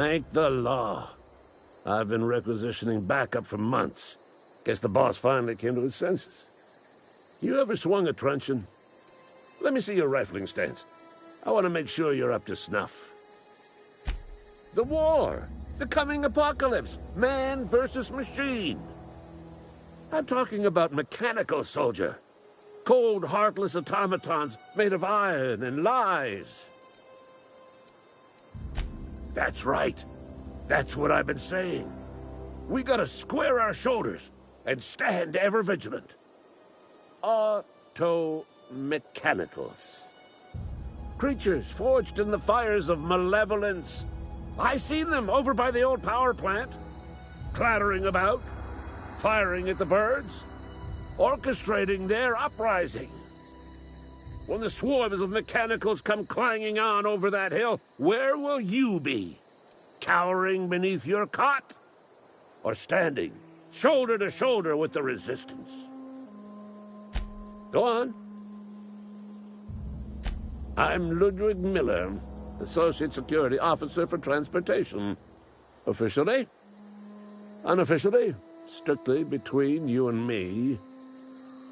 Thank the law. I've been requisitioning backup for months. Guess the boss finally came to his senses. You ever swung a truncheon? Let me see your rifling stance. I want to make sure you're up to snuff. The war! The coming apocalypse! Man versus machine! I'm talking about mechanical soldier. Cold, heartless automatons made of iron and lies. That's right. That's what I've been saying. We gotta square our shoulders and stand ever vigilant. Auto-mechanicals. Creatures forged in the fires of malevolence. I seen them over by the old power plant, clattering about, firing at the birds, orchestrating their uprising. When the swarms of mechanicals come clanging on over that hill, where will you be? Cowering beneath your cot? Or standing, shoulder to shoulder with the resistance? Go on. I'm Ludwig Miller, Associate Security Officer for Transportation. Officially? Unofficially? Strictly between you and me.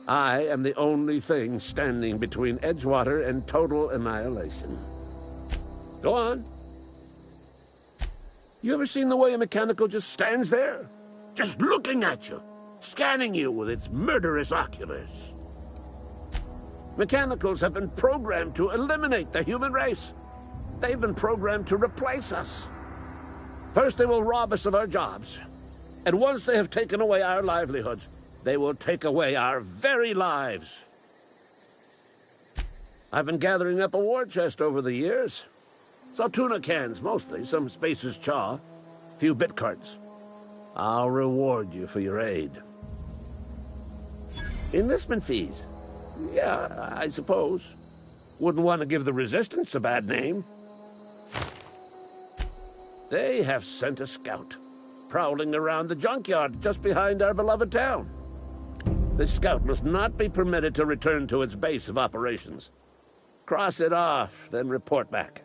I am the only thing standing between Edgewater and total annihilation. Go on. You ever seen the way a mechanical just stands there? Just looking at you, scanning you with its murderous oculars. Mechanicals have been programmed to eliminate the human race. They've been programmed to replace us. First, they will rob us of our jobs. And once they have taken away our livelihoods, they will take away our very lives. I've been gathering up a war chest over the years. Saw tuna cans, mostly, some Spacer's chaw, a few bit carts. I'll reward you for your aid. Enlistment fees? Yeah, I suppose. Wouldn't want to give the Resistance a bad name. They have sent a scout, prowling around the junkyard just behind our beloved town. This scout must not be permitted to return to its base of operations. Cross it off, then report back.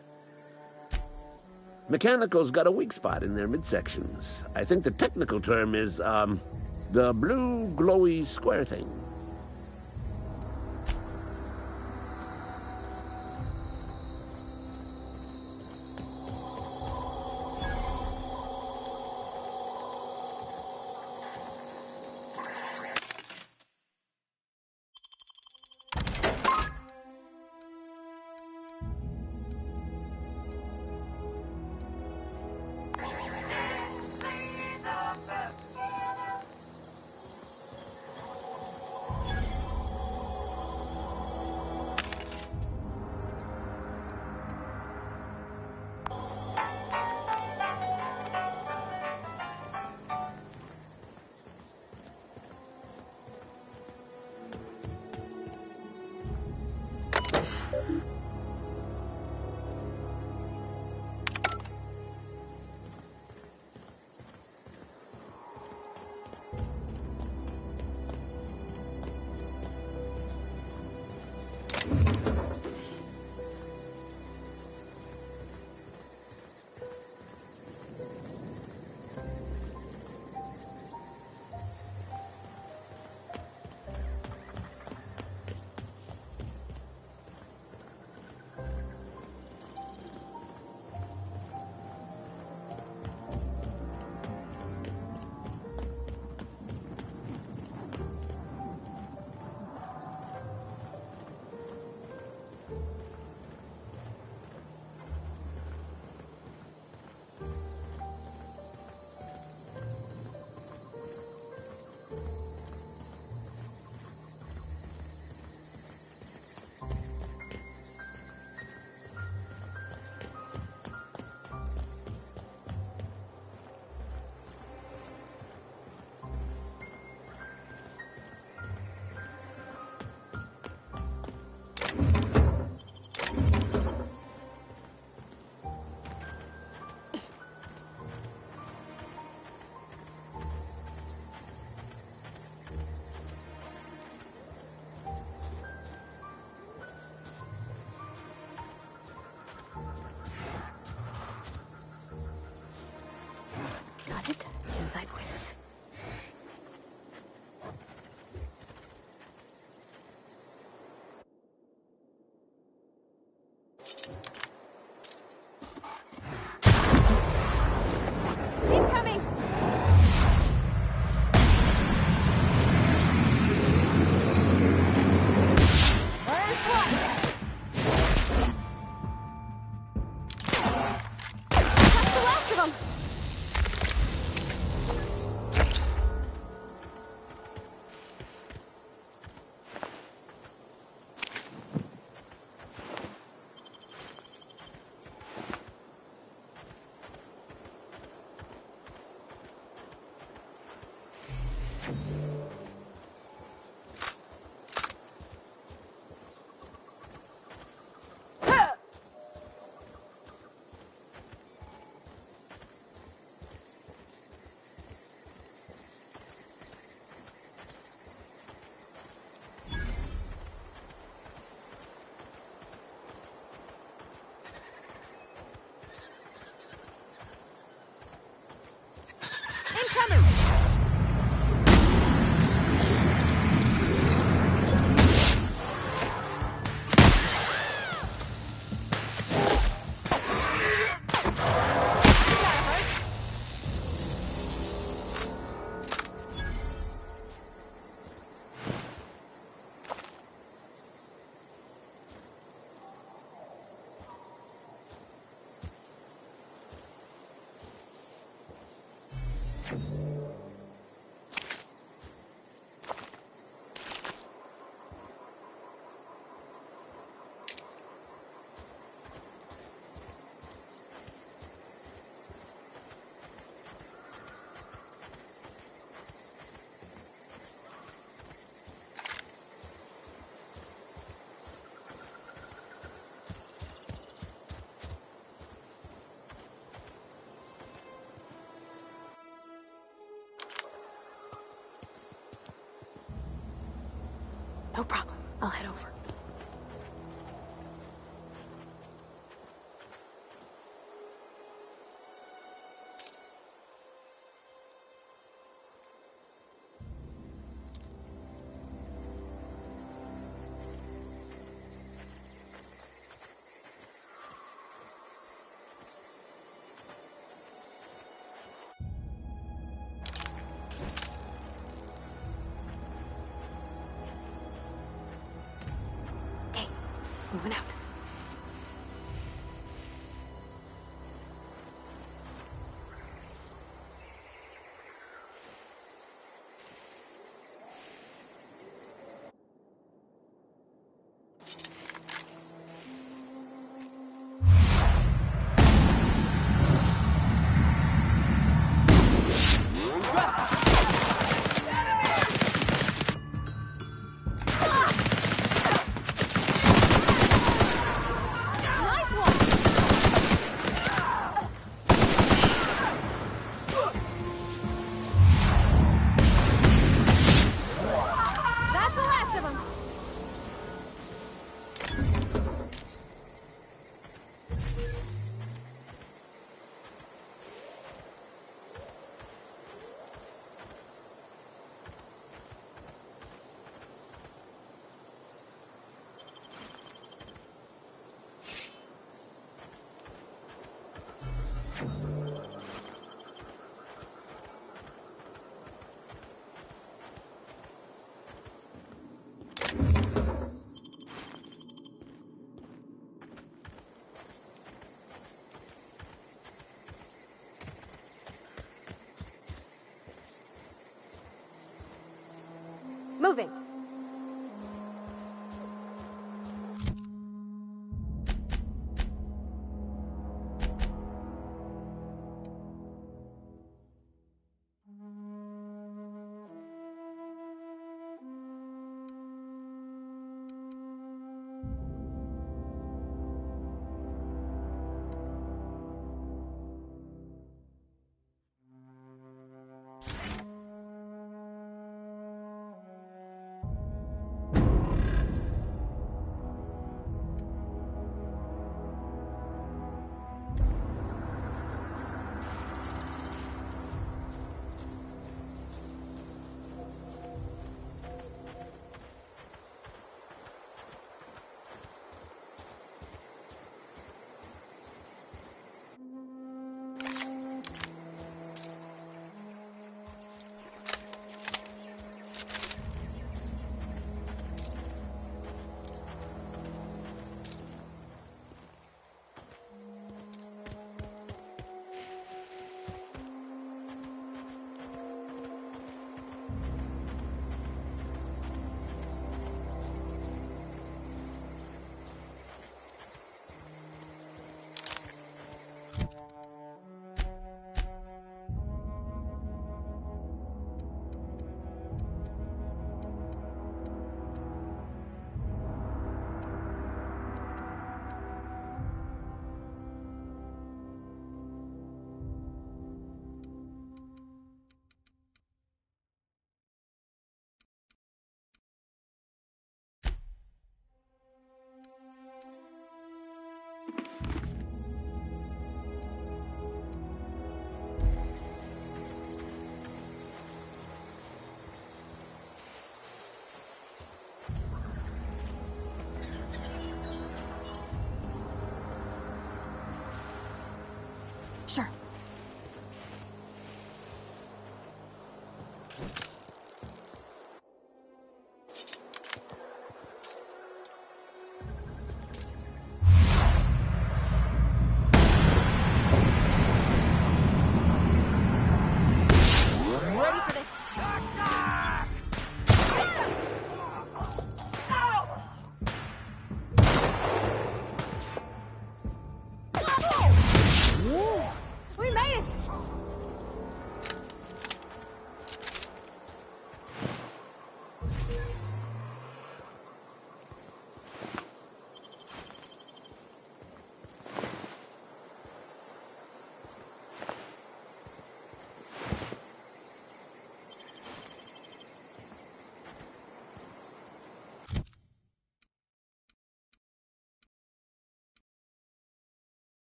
Mechanicals got a weak spot in their midsections. I think the technical term is, the blue glowy square thing. No problem. I'll head over. Okay, moving out. That's the last of them. Moving.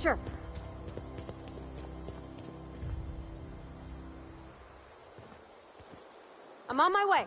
Sure. I'm on my way.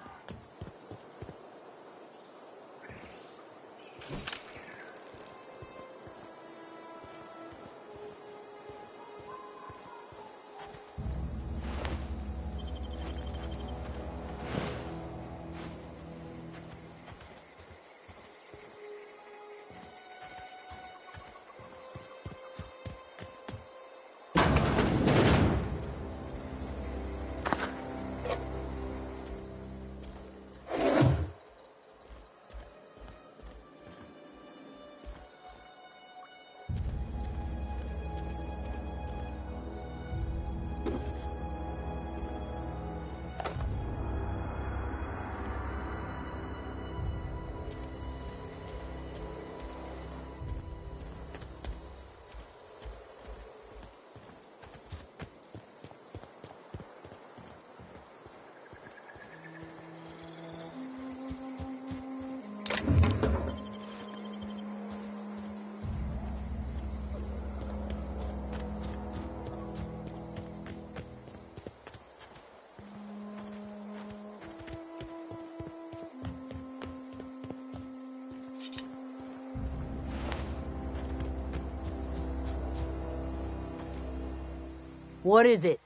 What is it?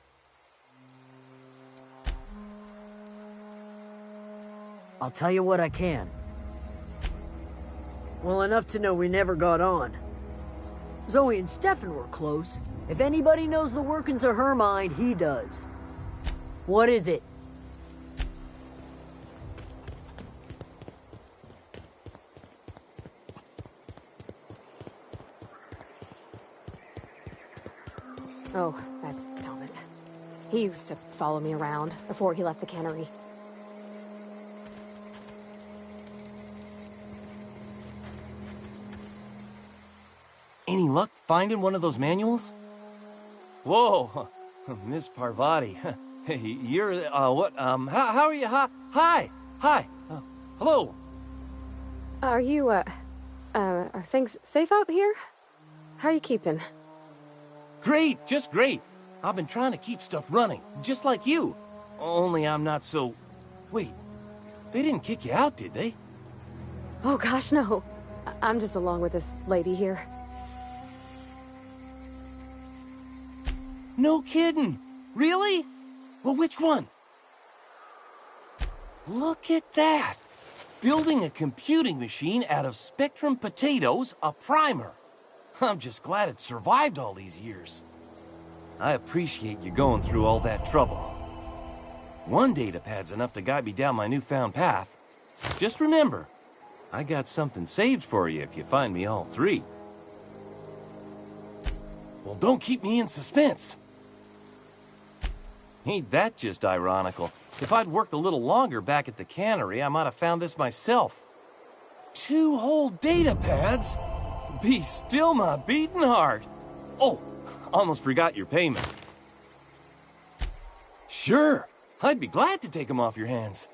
I'll tell you what I can. Well, enough to know we never got on. Zoe and Stefan were close. If anybody knows the workings of her mind, he does. What is it? Oh, that's Thomas. He used to follow me around before he left the cannery. Any luck finding one of those manuals? Whoa, Miss Parvati. Hey, you're, what, how are you? Hi, hello. Are you, are things safe out here? How are you keeping? Great, just great. I've been trying to keep stuff running, just like you. Only I'm not so... Wait, they didn't kick you out, did they? Oh gosh, no. I'm just along with this lady here. No kidding. Really? Well, which one? Look at that. Building a computing machine out of Spectrum potatoes, a primer. I'm just glad it survived all these years. I appreciate you going through all that trouble. One datapad's enough to guide me down my newfound path. Just remember, I got something saved for you if you find me all three. Well, don't keep me in suspense. Ain't that just ironical? If I'd worked a little longer back at the cannery, I might have found this myself. 2 whole datapads? Be still my beating heart. Oh, almost forgot your payment. Sure, I'd be glad to take them off your hands.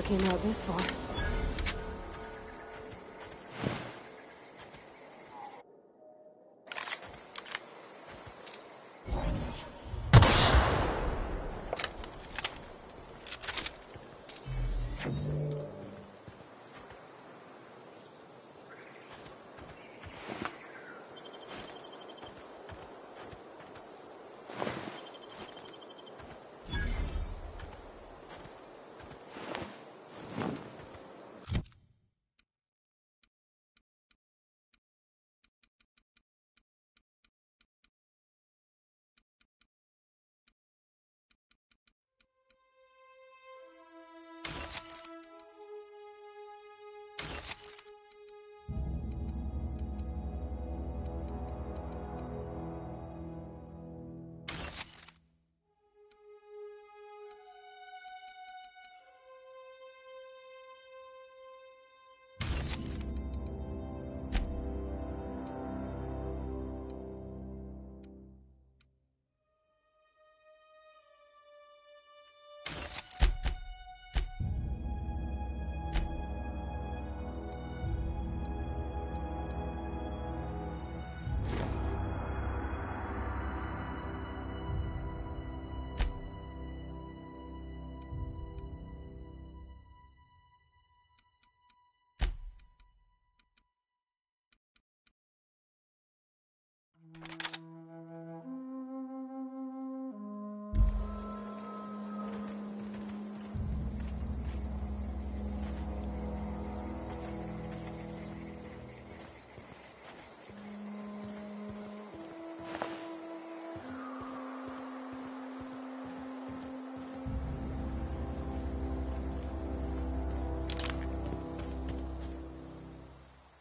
came out this far.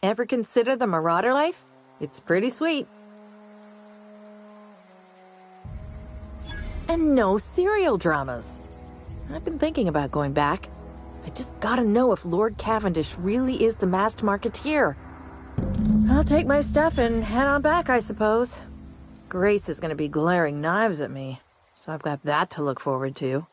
Ever consider the Marauder life? It's pretty sweet. And no serial dramas. I've been thinking about going back. I just gotta know if Lord Cavendish really is the masked marketeer. I'll take my stuff and head on back, I suppose. Grace is gonna be glaring knives at me, so I've got that to look forward to.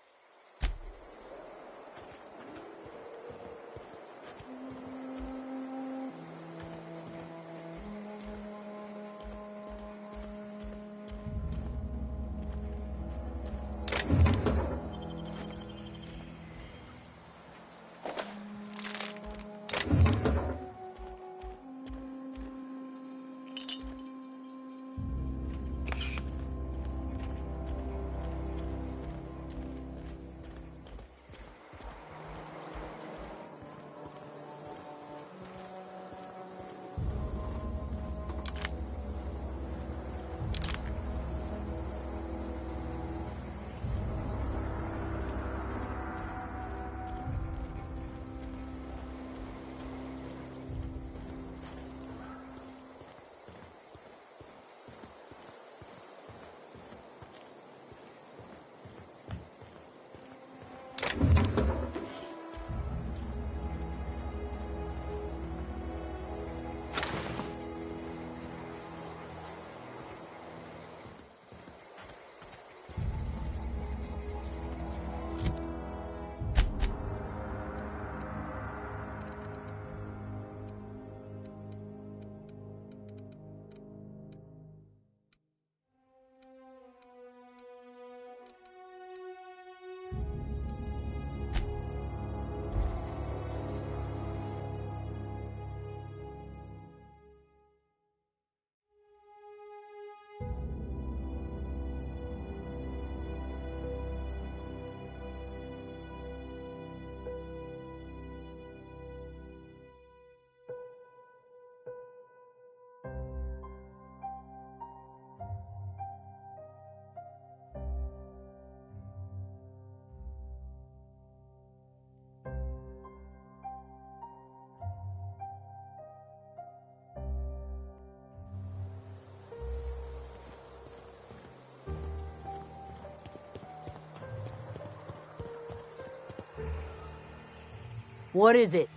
What is it?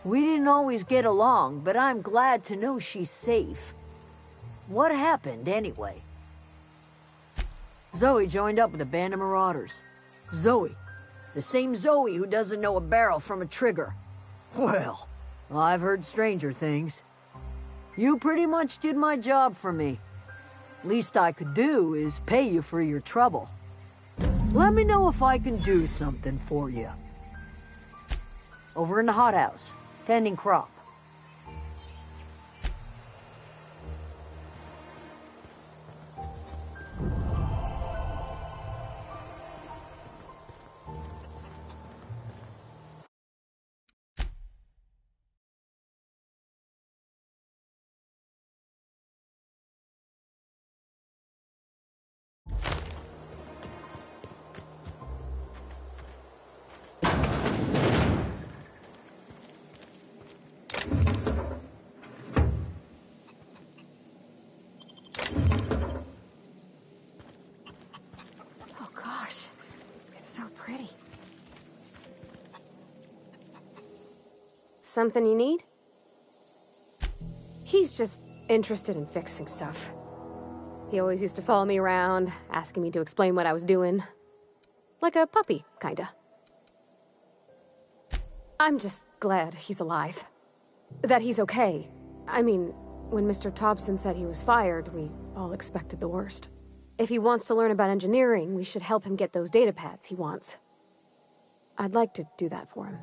We didn't always get along, but I'm glad to know she's safe. What happened, anyway? Zoe joined up with a band of marauders. Zoe. The same Zoe who doesn't know a barrel from a trigger. Well, I've heard stranger things. You pretty much did my job for me. Least I could do is pay you for your trouble. Let me know if I can do something for you. Over in the hothouse, tending crop. Oh gosh, it's so pretty. Something you need? He's just interested in fixing stuff. He always used to follow me around, asking me to explain what I was doing. Like a puppy, kinda. I'm just glad he's alive. That he's okay. I mean, when Mr. Thompson said he was fired, we all expected the worst. If he wants to learn about engineering, we should help him get those data pads he wants. I'd like to do that for him.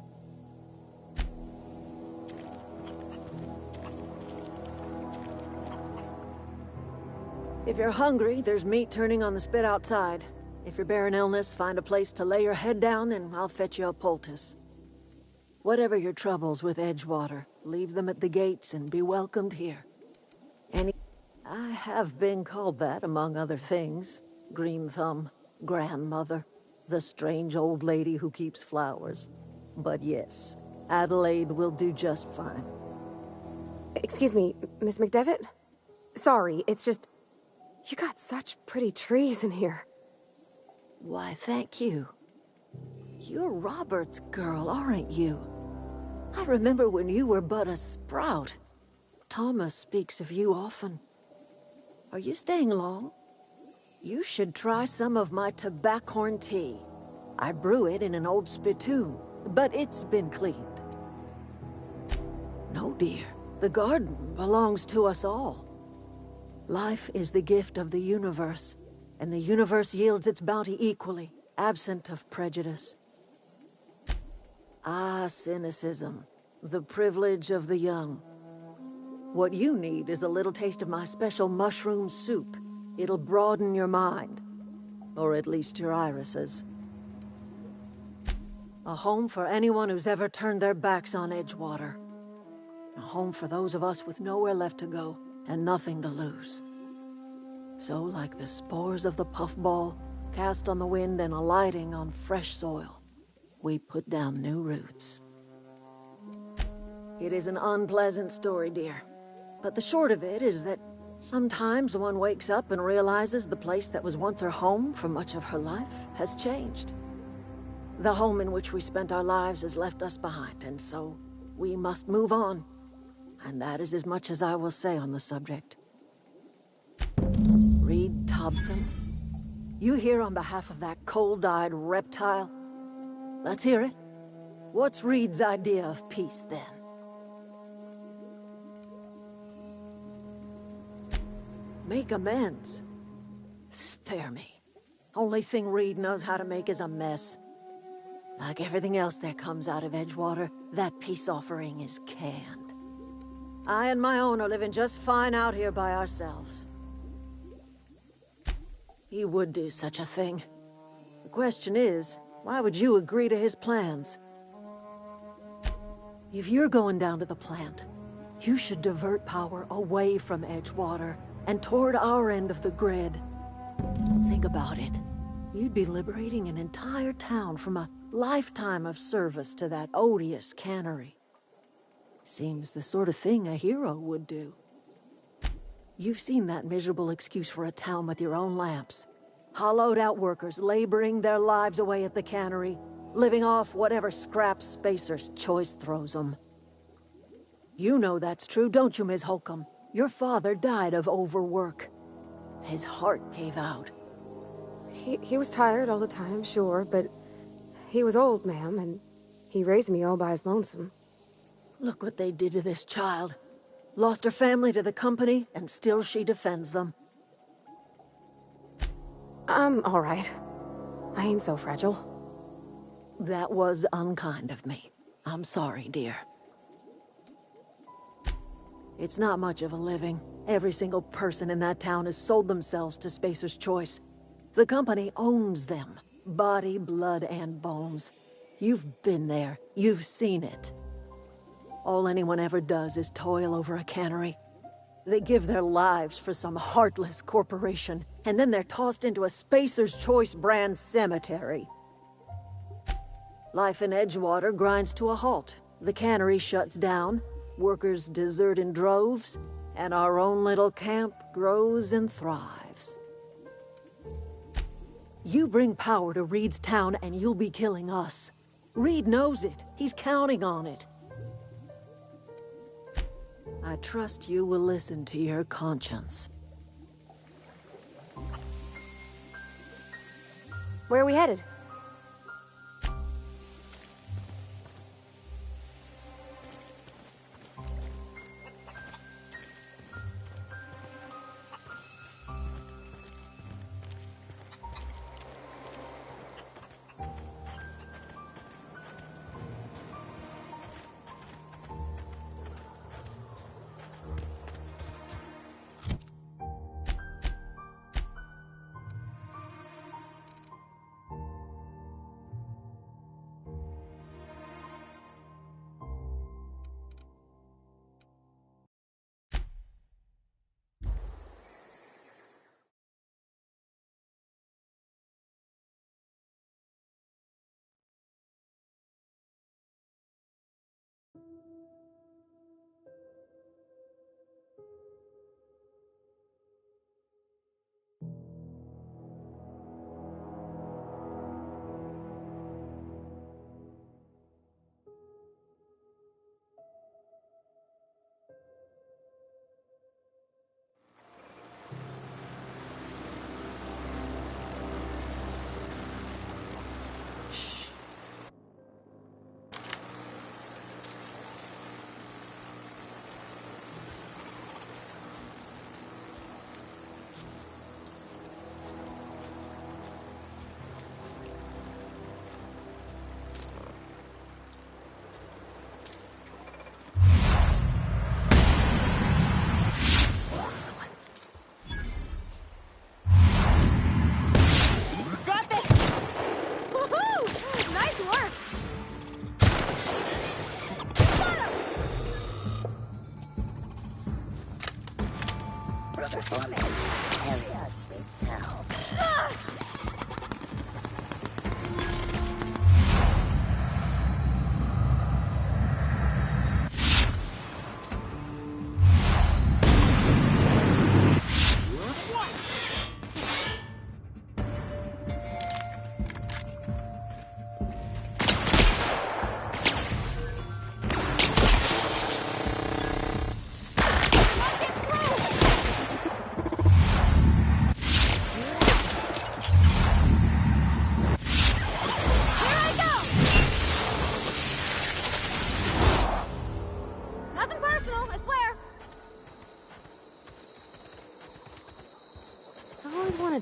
If you're hungry, there's meat turning on the spit outside. If you're bearing illness, find a place to lay your head down and I'll fetch you a poultice. Whatever your troubles with Edgewater, leave them at the gates and be welcomed here. I have been called that, among other things. Green Thumb, grandmother, the strange old lady who keeps flowers. But yes, Adelaide will do just fine. Excuse me, Miss McDevitt? Sorry, it's just... You got such pretty trees in here. Why, thank you. You're Robert's girl, aren't you? I remember when you were but a sprout. Thomas speaks of you often. Are you staying long? You should try some of my tobaccorn tea. I brew it in an old spittoon, but it's been cleaned. No, dear. The garden belongs to us all. Life is the gift of the universe, and the universe yields its bounty equally, absent of prejudice. Ah, cynicism, the privilege of the young. What you need is a little taste of my special mushroom soup. It'll broaden your mind, or at least your irises. A home for anyone who's ever turned their backs on Edgewater. A home for those of us with nowhere left to go and nothing to lose. So, like the spores of the puffball, cast on the wind and alighting on fresh soil, we put down new roots. It is an unpleasant story, dear. But the short of it is that sometimes one wakes up and realizes the place that was once her home for much of her life has changed. The home in which we spent our lives has left us behind, and so we must move on. And that is as much as I will say on the subject. Reed Thompson, you here on behalf of that cold-eyed reptile? Let's hear it. What's Reed's idea of peace, then? Make amends. Spare me. Only thing Reed knows how to make is a mess. Like everything else that comes out of Edgewater, that peace offering is canned. I and my own are living just fine out here by ourselves. He would do such a thing. The question is, why would you agree to his plans? If you're going down to the plant, you should divert power away from Edgewater and toward our end of the grid. Think about it. You'd be liberating an entire town from a lifetime of service to that odious cannery. Seems the sort of thing a hero would do. You've seen that miserable excuse for a town with your own lamps. Hollowed out workers laboring their lives away at the cannery, living off whatever scraps Spacer's choice throws them. You know that's true, don't you, Ms. Holcomb? Your father died of overwork. His heart gave out. He was tired all the time, sure, but he was old, ma'am, and he raised me all by his lonesome. Look what they did to this child. Lost her family to the company, and still she defends them. I'm all right. I ain't so fragile. That was unkind of me. I'm sorry, dear. It's not much of a living. Every single person in that town has sold themselves to Spacer's Choice. The company owns them. Body, blood, and bones. You've been there. You've seen it. All anyone ever does is toil over a cannery. They give their lives for some heartless corporation, and then they're tossed into a Spacer's Choice brand cemetery. Life in Edgewater grinds to a halt. The cannery shuts down, workers desert in droves, and our own little camp grows and thrives. You bring power to Reed's town and you'll be killing us. Reed knows it. He's counting on it. I trust you will listen to your conscience. Where are we headed?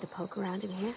To poke around in here.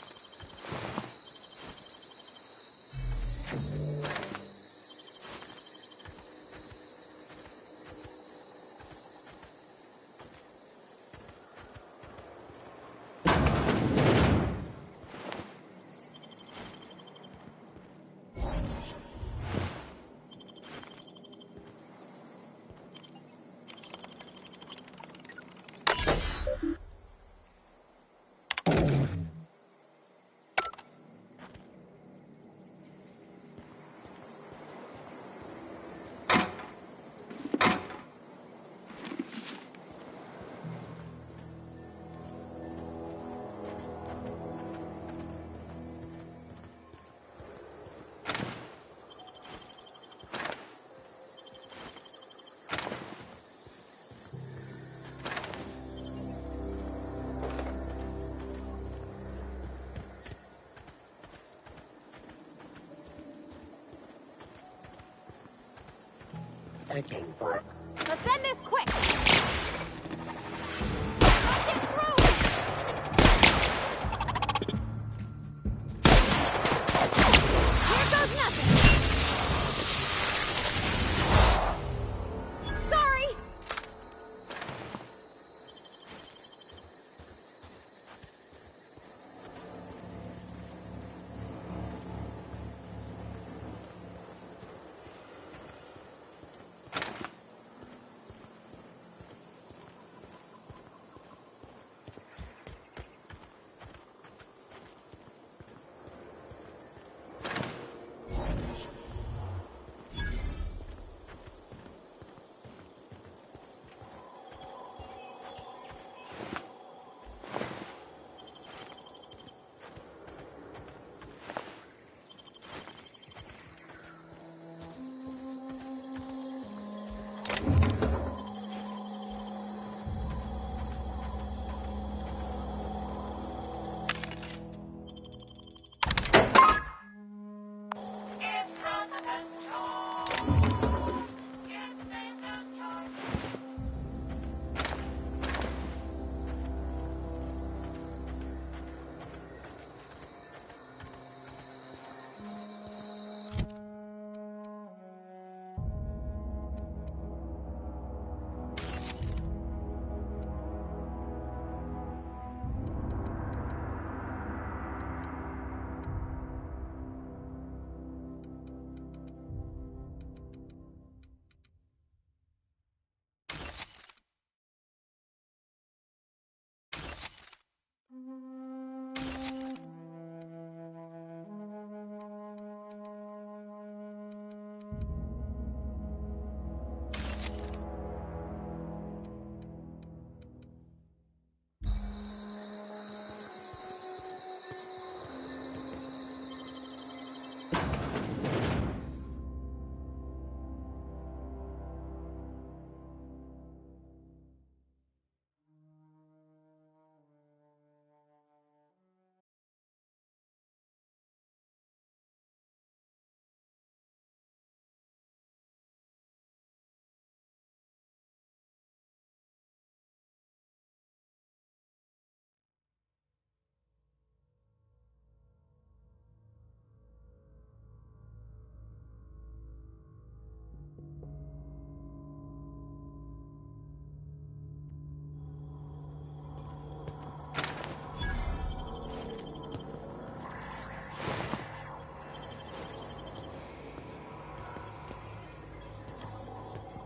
searching for. Let's end this quick! Let's get through! Here goes nothing! Sorry!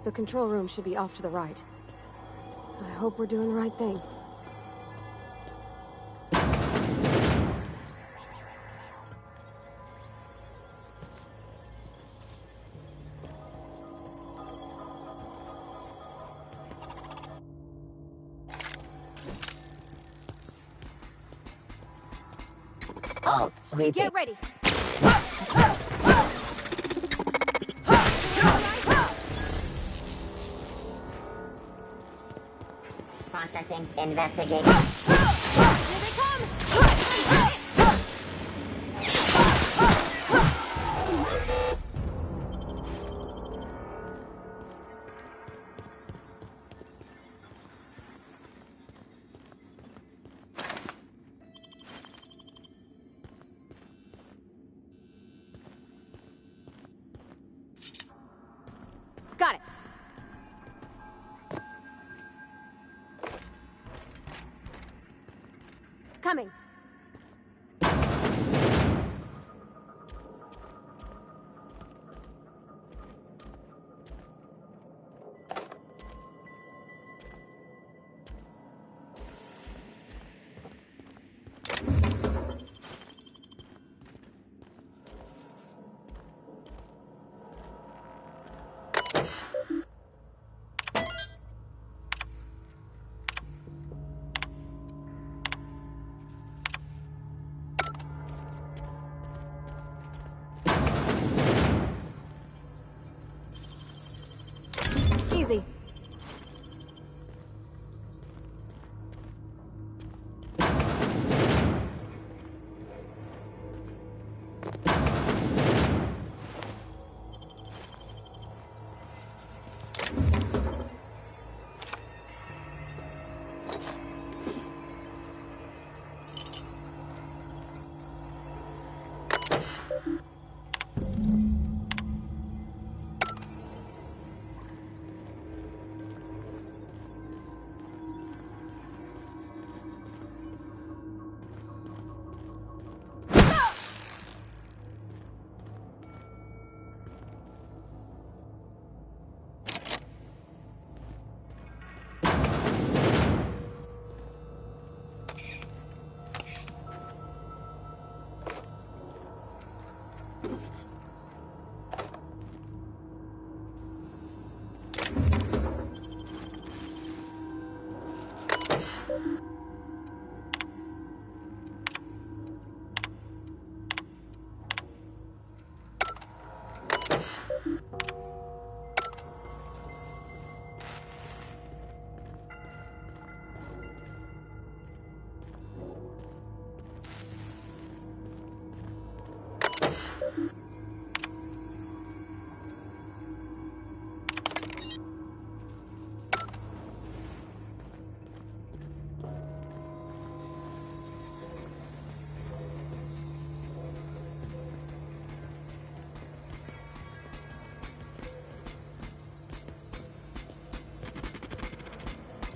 The control room should be off to the right. I hope we're doing the right thing. Oh, sweetie. Get ready! Processing. Investigate. Here they come! Got it. Coming.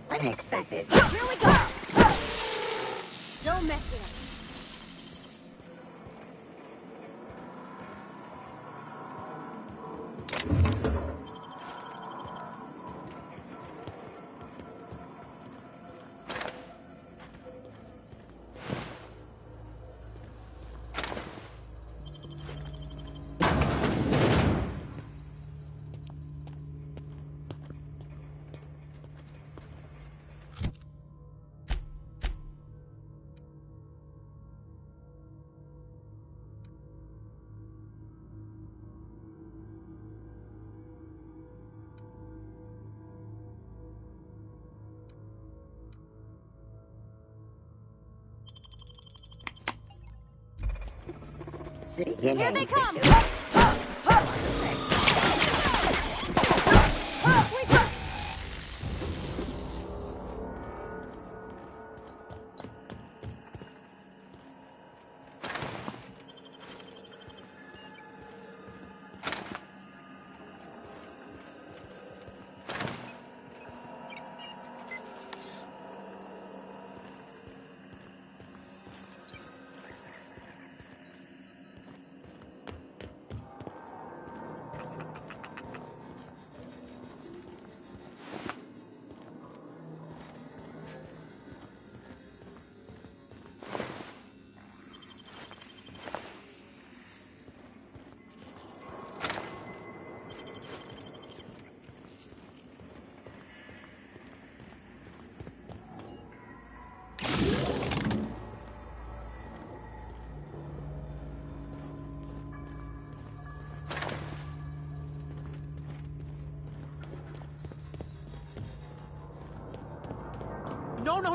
Unexpected. Here we go! Don't mess with us. See, Here they come!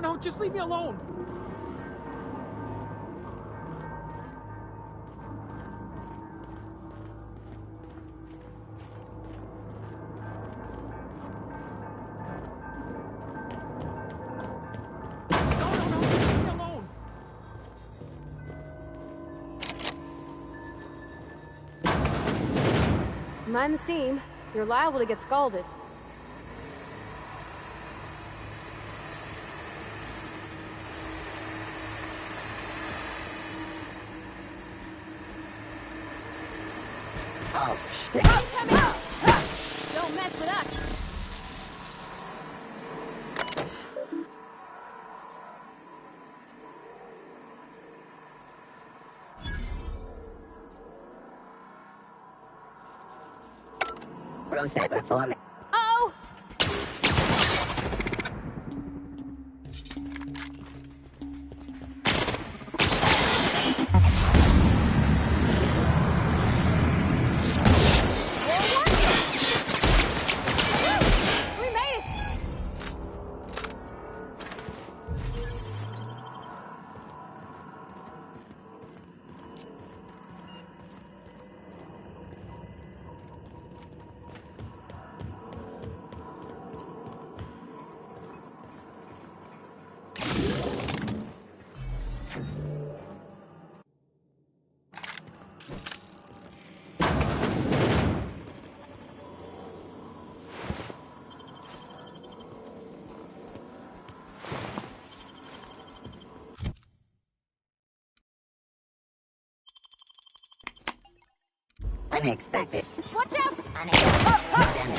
No, just leave me alone. No, just leave me alone. Mind the steam. You're liable to get scalded. Oh, shit. Coming up! Don't mess with us! Roadside performance. Oh! We made it! Unexpected. Watch out! Unexpected.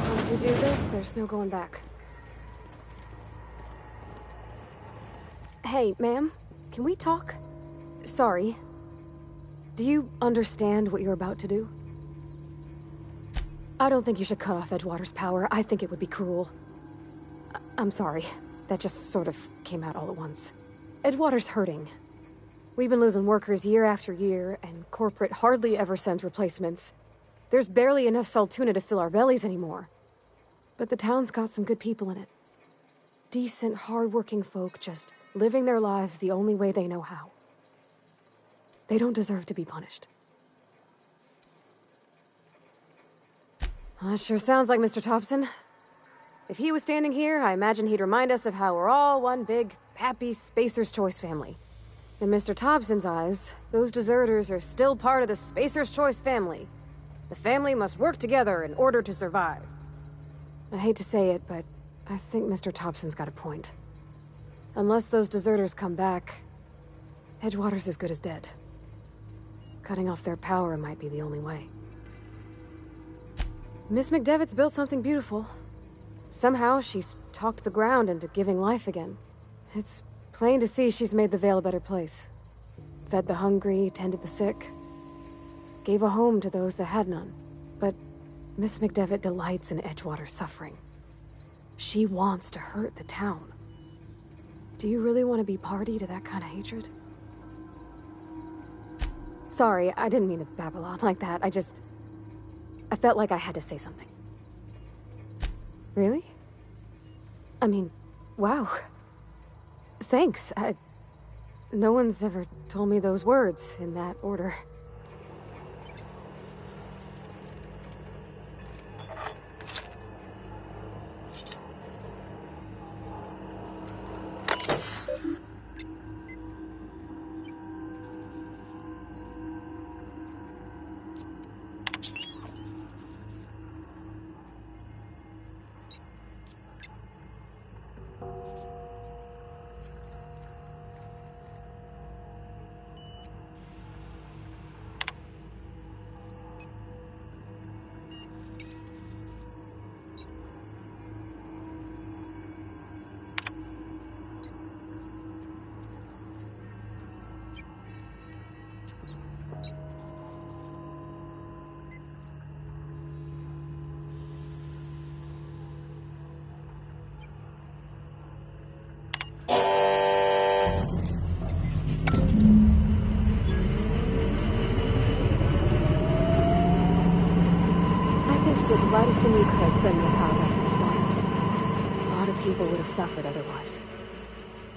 Once we do this, there's no going back. Hey, ma'am, can we talk? Sorry. Do you understand what you're about to do? I don't think you should cut off Edgewater's power. I think it would be cruel. I'm sorry. That just sort of came out all at once. Edgewater's hurting. We've been losing workers year after year, and corporate hardly ever sends replacements. There's barely enough Saltuna to fill our bellies anymore. But the town's got some good people in it. Decent, hard-working folk just living their lives the only way they know how. They don't deserve to be punished. Well, that sure sounds like Mr. Thompson. If he was standing here, I imagine he'd remind us of how we're all one big, happy Spacer's Choice family. In Mr. Thompson's eyes, those deserters are still part of the Spacer's Choice family. The family must work together in order to survive. I hate to say it, but I think Mr. Thompson's got a point. Unless those deserters come back, Edgewater's as good as dead. Cutting off their power might be the only way. Miss McDevitt's built something beautiful. Somehow, she's talked the ground into giving life again. It's plain to see she's made the Vale a better place. Fed the hungry, tended the sick. Gave a home to those that had none. But Miss McDevitt delights in Edgewater's suffering. She wants to hurt the town. Do you really want to be party to that kind of hatred? Sorry, I didn't mean to babble on like that. I felt like I had to say something. Really? I mean, wow. Thanks. No one's ever told me those words in that order. did the lightest thing you could, sending the power back to the Twine. A lot of people would have suffered otherwise.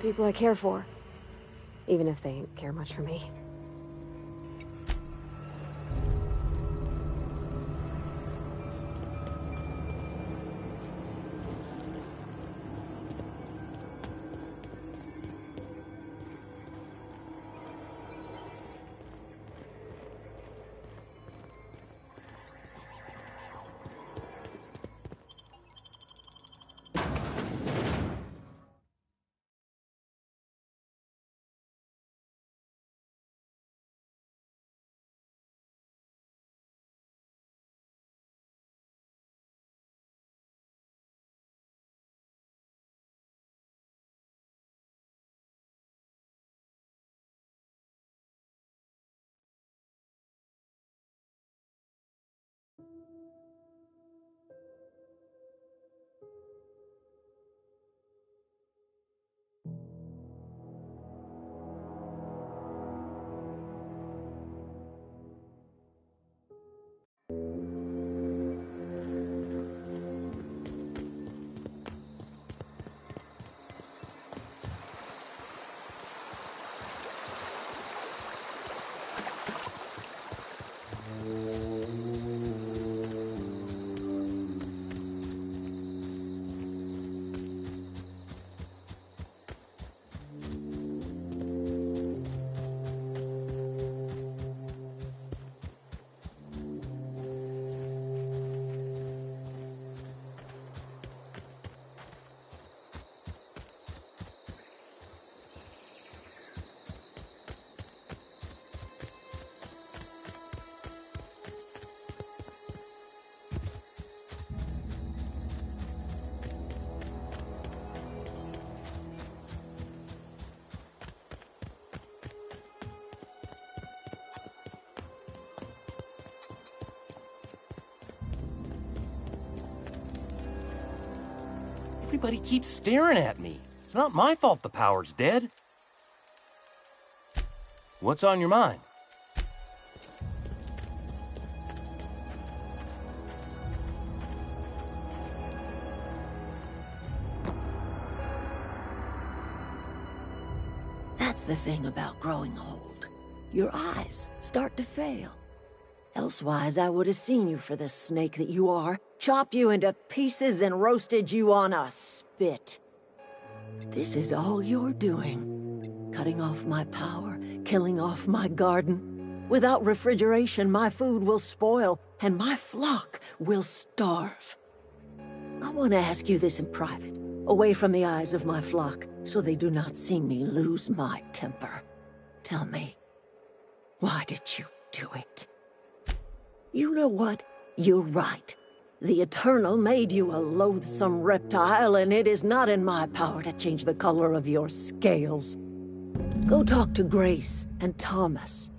People I care for. Even if they ain't care much for me. Everybody keeps staring at me. It's not my fault the power's dead. What's on your mind? That's the thing about growing old. Your eyes start to fail. Elsewise, I would have seen you for the snake that you are, chopped you into pieces and roasted you on a spit. This is all you're doing. Cutting off my power, killing off my garden. Without refrigeration, my food will spoil, and my flock will starve. I want to ask you this in private, away from the eyes of my flock, so they do not see me lose my temper. Tell me, why did you do it? You know what? You're right. The Eternal made you a loathsome reptile, and it is not in my power to change the color of your scales. Go talk to Grace and Thomas.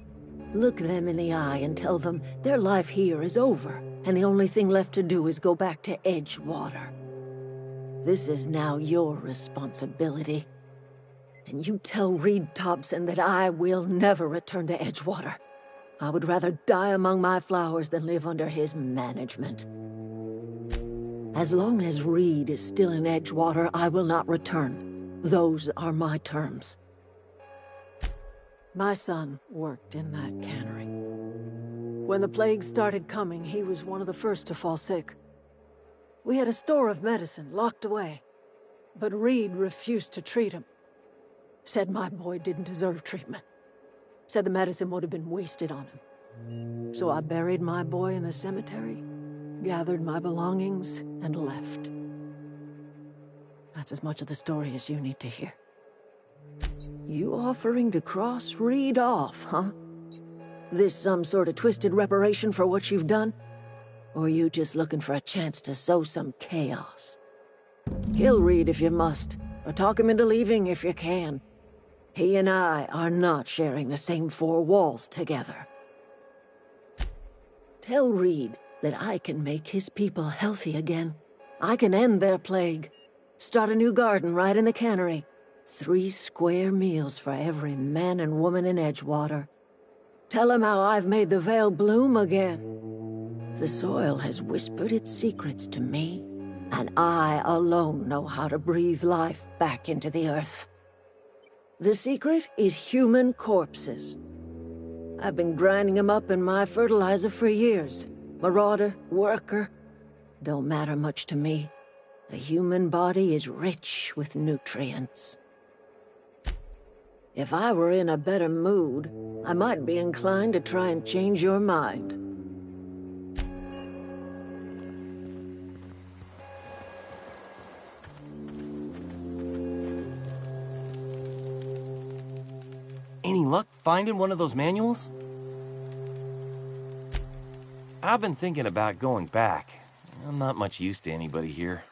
Look them in the eye and tell them their life here is over, and the only thing left to do is go back to Edgewater. This is now your responsibility. And you tell Reed Thompson that I will never return to Edgewater. I would rather die among my flowers than live under his management. As long as Reed is still in Edgewater, I will not return. Those are my terms. My son worked in that cannery. When the plague started coming, he was one of the first to fall sick. We had a store of medicine locked away, but Reed refused to treat him. Said my boy didn't deserve treatment. Said the medicine would have been wasted on him. So I buried my boy in the cemetery, gathered my belongings, and left. That's as much of the story as you need to hear. You offering to cross Reed off, huh? This some sort of twisted reparation for what you've done? Or you just looking for a chance to sow some chaos? Kill Reed if you must, or talk him into leaving if you can. He and I are not sharing the same four walls together. Tell Reed that I can make his people healthy again. I can end their plague. Start a new garden right in the cannery. 3 square meals for every man and woman in Edgewater. Tell him how I've made the Vale bloom again. The soil has whispered its secrets to me, and I alone know how to breathe life back into the earth. The secret is human corpses. I've been grinding them up in my fertilizer for years. Marauder, worker, don't matter much to me. The human body is rich with nutrients. If I were in a better mood, I might be inclined to try and change your mind. Any luck finding one of those manuals? I've been thinking about going back. I'm not much use to anybody here.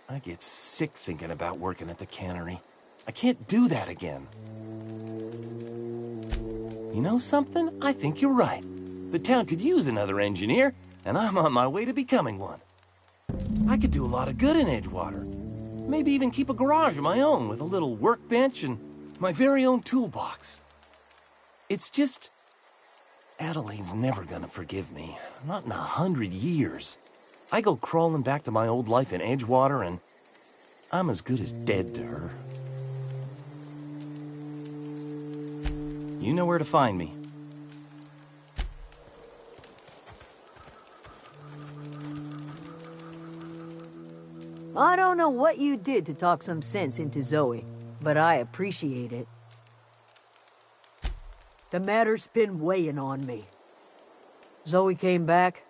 I get sick thinking about working at the cannery. I can't do that again. You know something? I think you're right. The town could use another engineer, and I'm on my way to becoming one. I could do a lot of good in Edgewater. Maybe even keep a garage of my own with a little workbench and my very own toolbox. It's just... Adelaide's never gonna forgive me. Not in 100 years. I go crawling back to my old life in Edgewater, and I'm as good as dead to her. You know where to find me. I don't know what you did to talk some sense into Zoe, but I appreciate it. The matter's been weighing on me. Zoe came back,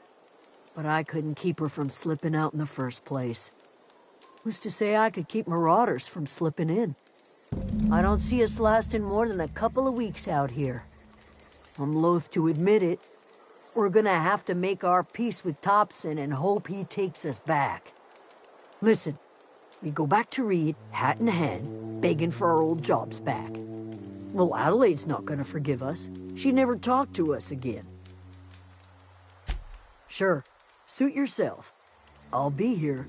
but I couldn't keep her from slipping out in the first place. Who's to say I could keep marauders from slipping in? I don't see us lasting more than a couple of weeks out here. I'm loath to admit it. We're gonna have to make our peace with Tobson and hope he takes us back. Listen, we go back to Reed, hat in hand, begging for our old jobs back. Well, Adelaide's not gonna forgive us. She never talked to us again. Sure, suit yourself. I'll be here.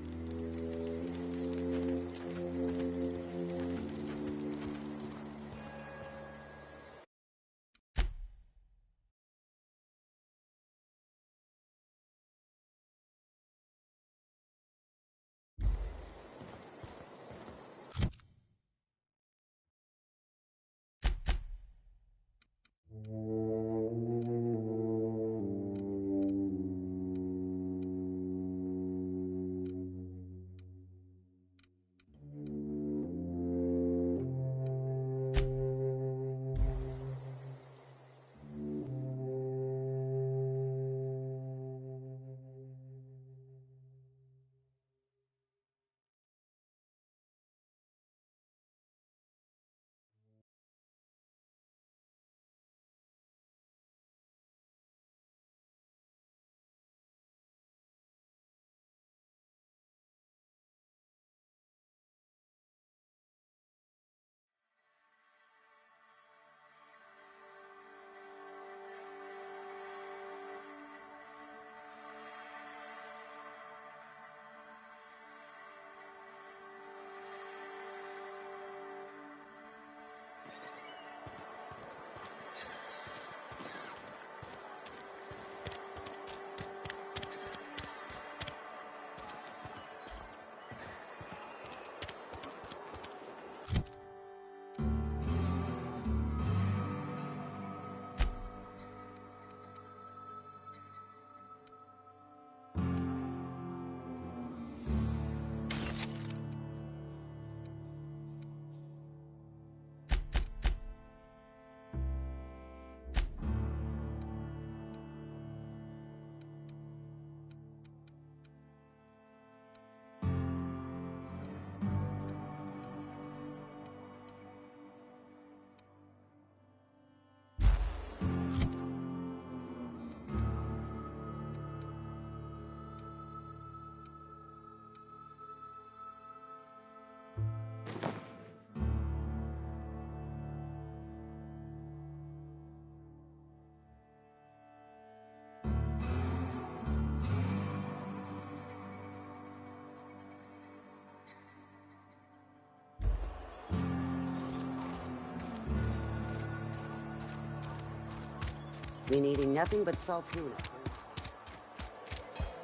Been eating nothing but salt tuna.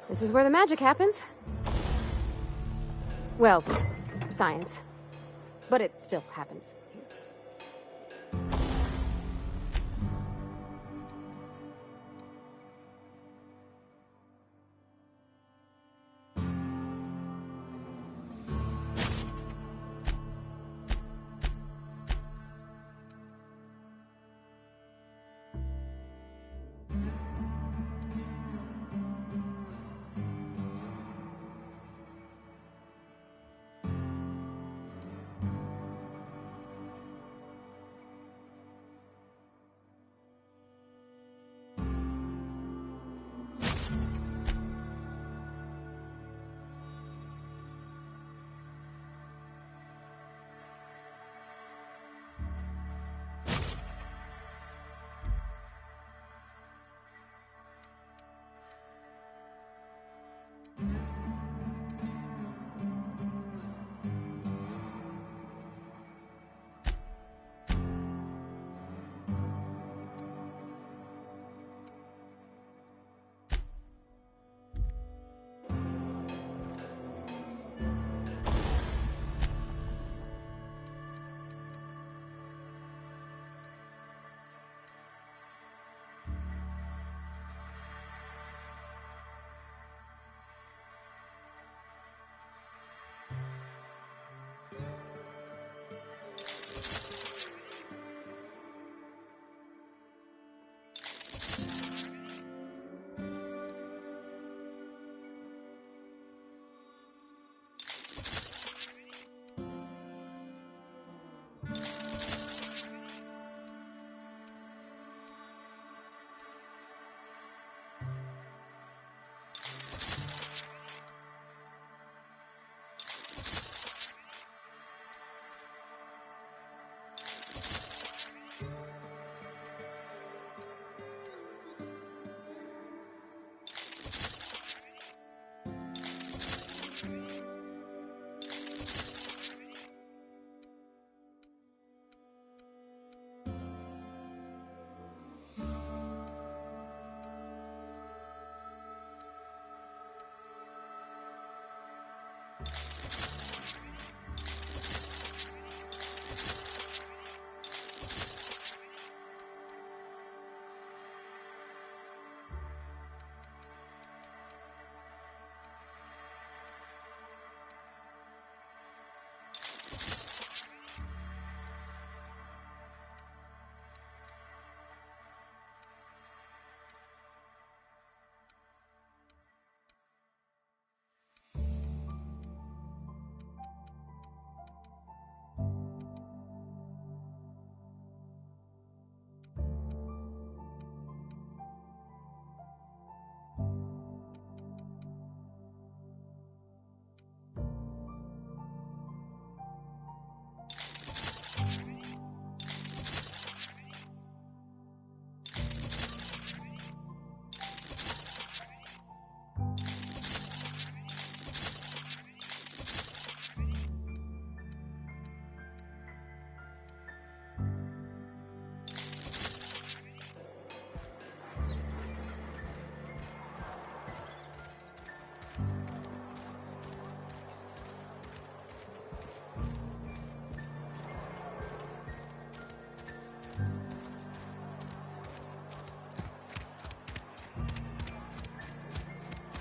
This is where the magic happens. Well, science. But it still happens.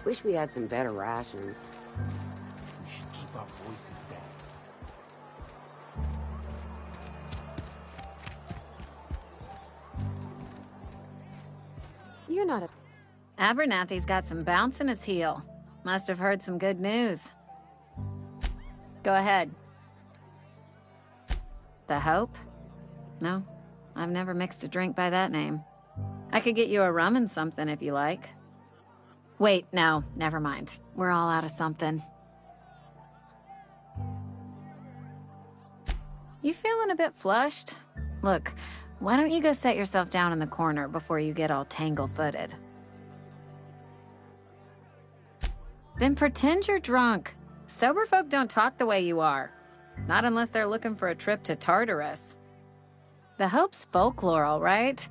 Wish we had some better rations. We should keep our voices down. You're not a... Abernathy's got some bounce in his heel. Must have heard some good news. Go ahead. The Hope? No, I've never mixed a drink by that name. I could get you a rum and something if you like. Wait, no, never mind. We're all out of something. You feeling a bit flushed? Look, why don't you go set yourself down in the corner before you get all tangle-footed? Then pretend you're drunk. Sober folk don't talk the way you are. Not unless they're looking for a trip to Tartarus. The Hope's folklore, all right?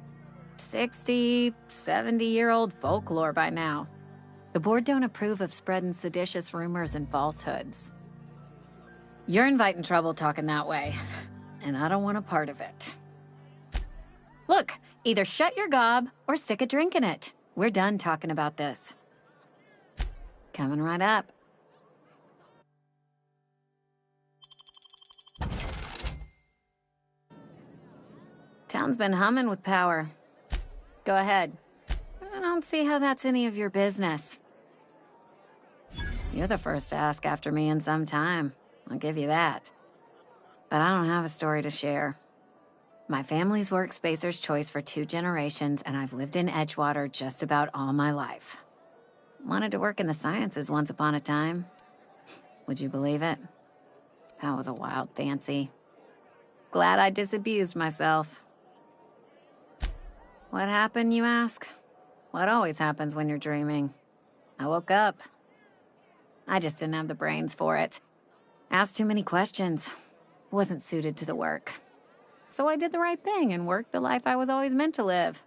60, 70-year-old folklore by now. The board don't approve of spreading seditious rumors and falsehoods. You're inviting trouble talking that way, and I don't want a part of it. Look, either shut your gob or stick a drink in it. We're done talking about this. Coming right up. Town's been humming with power. Go ahead. I don't see how that's any of your business. You're the first to ask after me in some time. I'll give you that. But I don't have a story to share. My family's worked Spacer's Choice for 2 generations, and I've lived in Edgewater just about all my life. Wanted to work in the sciences once upon a time. Would you believe it? That was a wild fancy. Glad I disabused myself. What happened, you ask? What always happens when you're dreaming? I woke up. I just didn't have the brains for it. Asked too many questions. Wasn't suited to the work. So I did the right thing and worked the life I was always meant to live.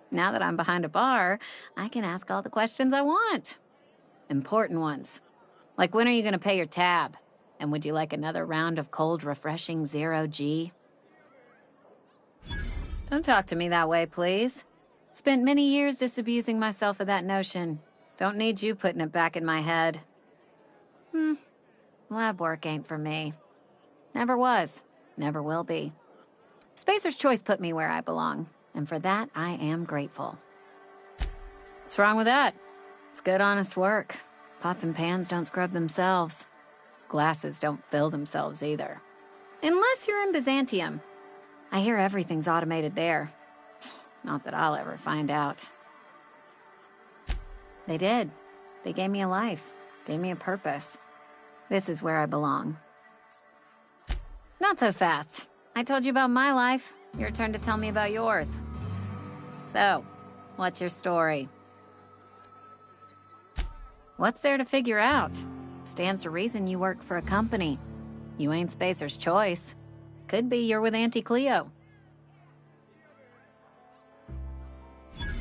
Now that I'm behind a bar, I can ask all the questions I want. Important ones. Like, when are you going to pay your tab? And would you like another round of cold, refreshing Zero-G? Don't talk to me that way, please. Spent many years disabusing myself of that notion. Don't need you putting it back in my head. Lab work ain't for me. Never was. Never will be. Spacer's Choice put me where I belong, and for that, I am grateful. What's wrong with that? It's good, honest work. Pots and pans don't scrub themselves. Glasses don't fill themselves either. Unless you're in Byzantium. I hear everything's automated there. Not that I'll ever find out. They did. They gave me a life. Gave me a purpose. This is where I belong. Not so fast. I told you about my life. Your turn to tell me about yours. So, what's your story? What's there to figure out? Stands to reason you work for a company. You ain't Spacer's Choice. Could be you're with Auntie Cleo.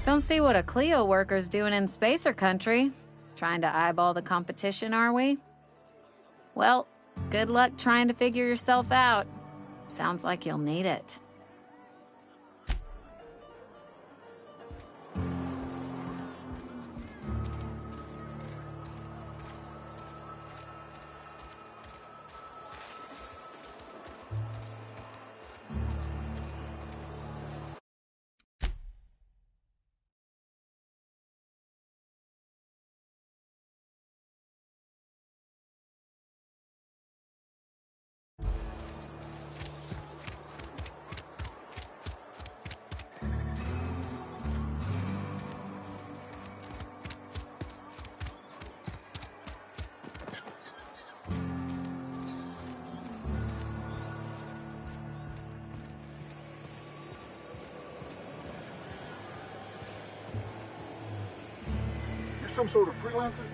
Don't see what a Cleo worker's doing in Spacer country. Trying to eyeball the competition, are we? Well, good luck trying to figure yourself out. Sounds like you'll need it. Some sort of freelancer?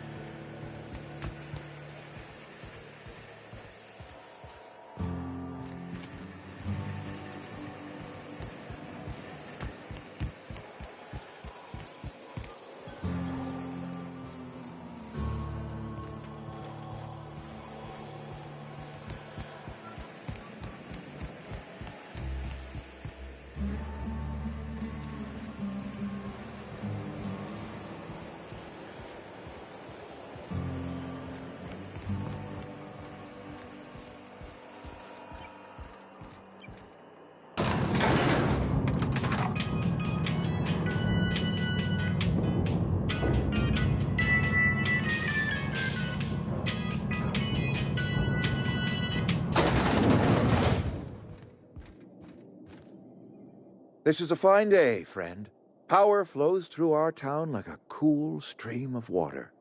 This is a fine day, friend. Power flows through our town like a cool stream of water.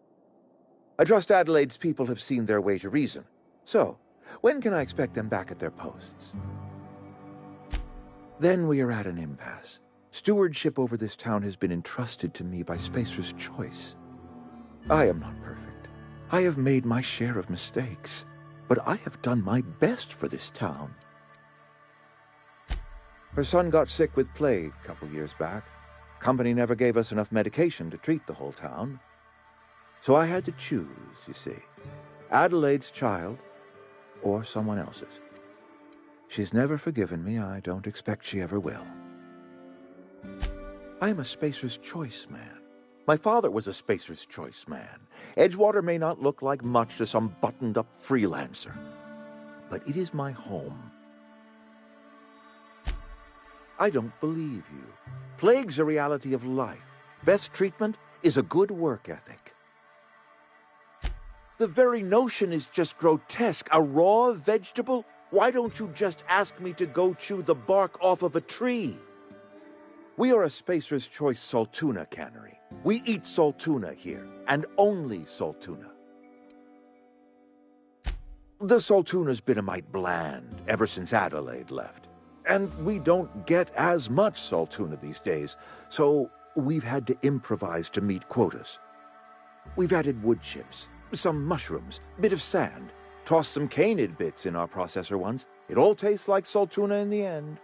I trust Adelaide's people have seen their way to reason. So, when can I expect them back at their posts? Then we are at an impasse. Stewardship over this town has been entrusted to me by Spacer's Choice. I am not perfect. I have made my share of mistakes. But I have done my best for this town. Her son got sick with plague a couple years back. Company never gave us enough medication to treat the whole town. So I had to choose, you see. Adelaide's child or someone else's. She's never forgiven me. I don't expect she ever will. I am a Spacer's Choice man. My father was a Spacer's Choice man. Edgewater may not look like much to some buttoned-up freelancer, but it is my home. I don't believe you. Plague's a reality of life. Best treatment is a good work ethic. The very notion is just grotesque. A raw vegetable? Why don't you just ask me to go chew the bark off of a tree? We are a Spacer's Choice Saltuna cannery. We eat saltuna here, and only saltuna. The saltuna's been a mite bland ever since Adelaide left. And we don't get as much saltuna these days, so we've had to improvise to meet quotas. We've added wood chips, some mushrooms, bit of sand, tossed some canid bits in our processor once. It all tastes like saltuna in the end.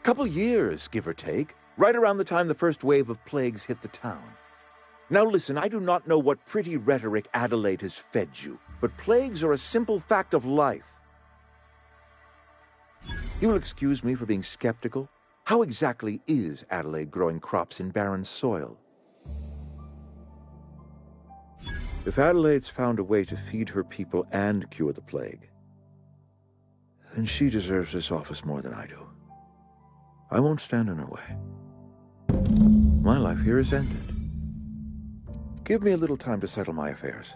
Couple years, give or take, right around the time the first wave of plagues hit the town. Now listen, I do not know what pretty rhetoric Adelaide has fed you, but plagues are a simple fact of life. You will excuse me for being skeptical. How exactly is Adelaide growing crops in barren soil? If Adelaide's found a way to feed her people and cure the plague, then she deserves this office more than I do. I won't stand in her way. My life here is ended. Give me a little time to settle my affairs.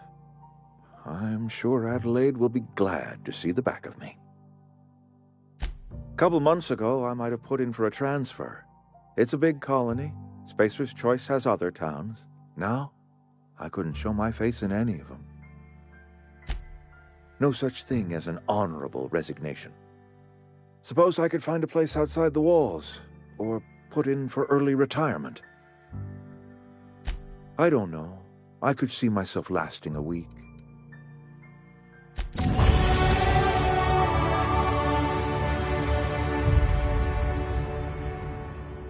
I'm sure Adelaide will be glad to see the back of me. A couple months ago, I might have put in for a transfer. It's a big colony. Spacer's Choice has other towns. Now, I couldn't show my face in any of them. No such thing as an honorable resignation. Suppose I could find a place outside the walls, or put in for early retirement. I don't know. I could see myself lasting a week.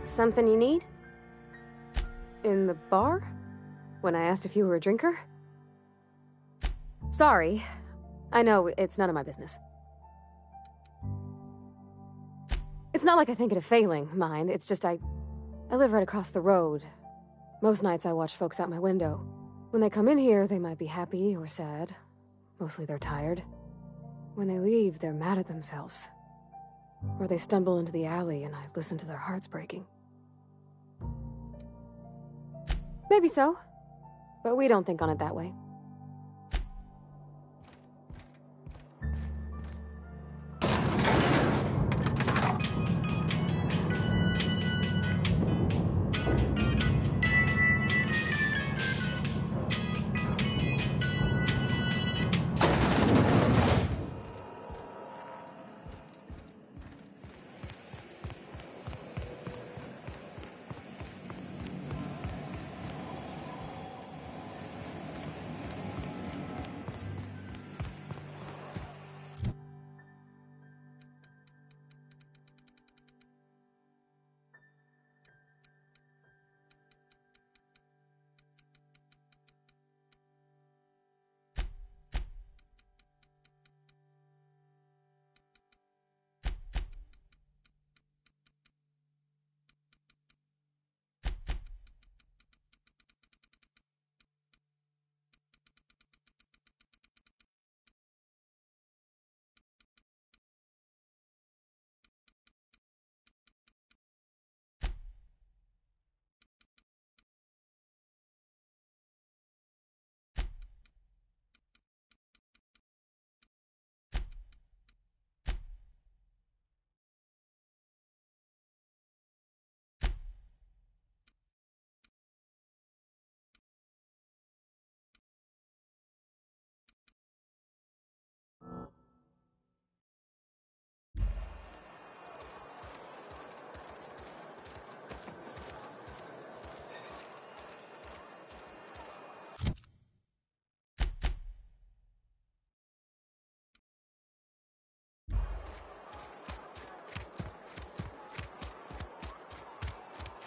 Something you need? In the bar? When I asked if you were a drinker? Sorry. I know, it's none of my business. It's not like I think it a failing, mind. It's just I live right across the road. Most nights I watch folks out my window. When they come in here, they might be happy or sad. Mostly they're tired. When they leave, they're mad at themselves. Or they stumble into the alley and I listen to their hearts breaking. Maybe so, but we don't think on it that way.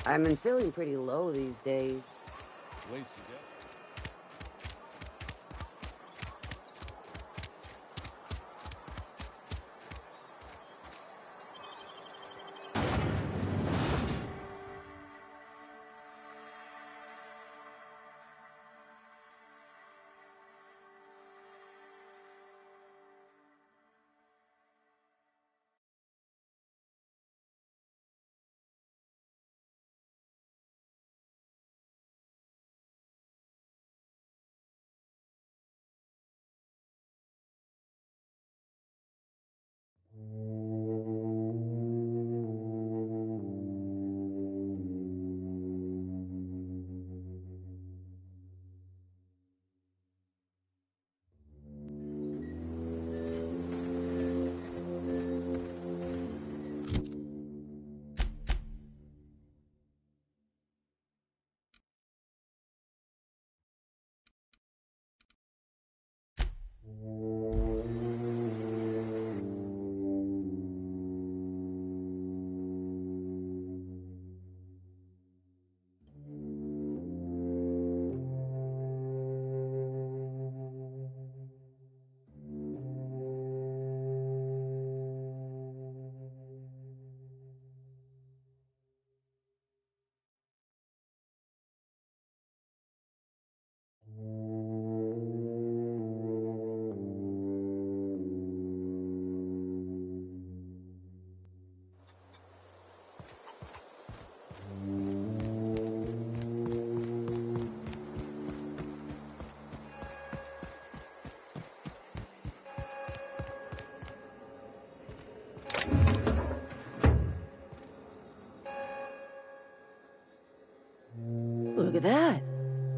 I've been feeling pretty low these days.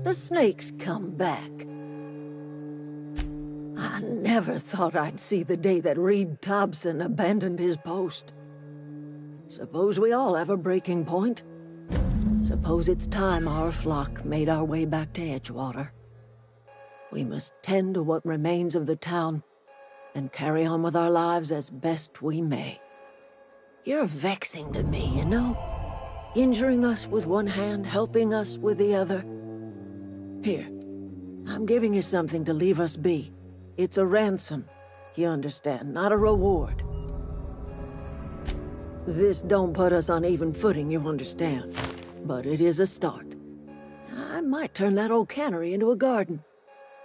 The snakes come back. I never thought I'd see the day that Reed Thompson abandoned his post. Suppose we all have a breaking point. Suppose it's time our flock made our way back to Edgewater. We must tend to what remains of the town and carry on with our lives as best we may. You're vexing to me, you know? Injuring us with one hand, helping us with the other. Here, I'm giving you something to leave us be. It's a ransom, you understand, not a reward. This don't put us on even footing, you understand. But it is a start. I might turn that old cannery into a garden.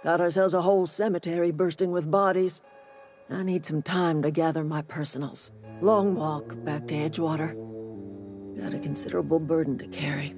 Got ourselves a whole cemetery bursting with bodies. I need some time to gather my personals. Long walk back to Edgewater. Got a considerable burden to carry.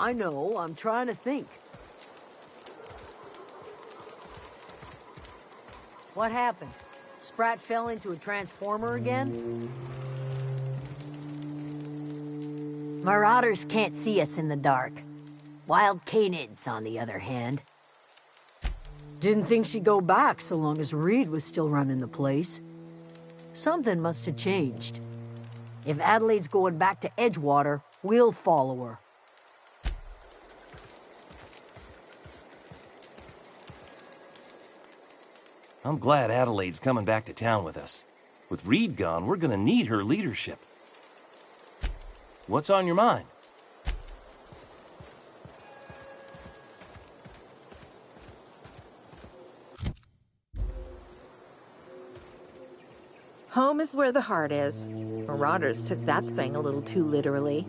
I know, I'm trying to think. What happened? Sprat fell into a transformer again? Marauders can't see us in the dark. Wild canids, on the other hand. Didn't think she'd go back so long as Reed was still running the place. Something must have changed. If Adelaide's going back to Edgewater, we'll follow her. I'm glad Adelaide's coming back to town with us. With Reed gone, we're gonna need her leadership. What's on your mind? Home is where the heart is. Marauders took that saying a little too literally.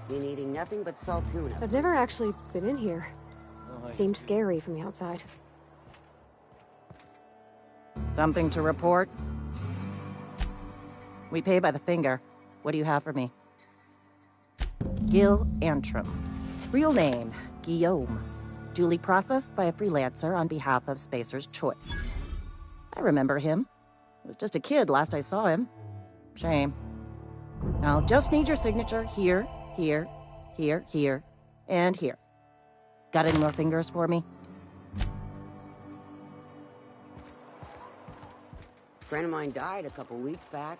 Been eating nothing but salt tuna. I've never actually been in here. Seemed scary from the outside. Something to report? We pay by the finger. What do you have for me? Gil Antrim. Real name, Guillaume. Duly processed by a freelancer on behalf of Spacer's Choice. I remember him. I was just a kid last I saw him. Shame. I'll just need your signature here, here, here, here, and here. Got any more fingers for me? Friend of mine died a couple weeks back.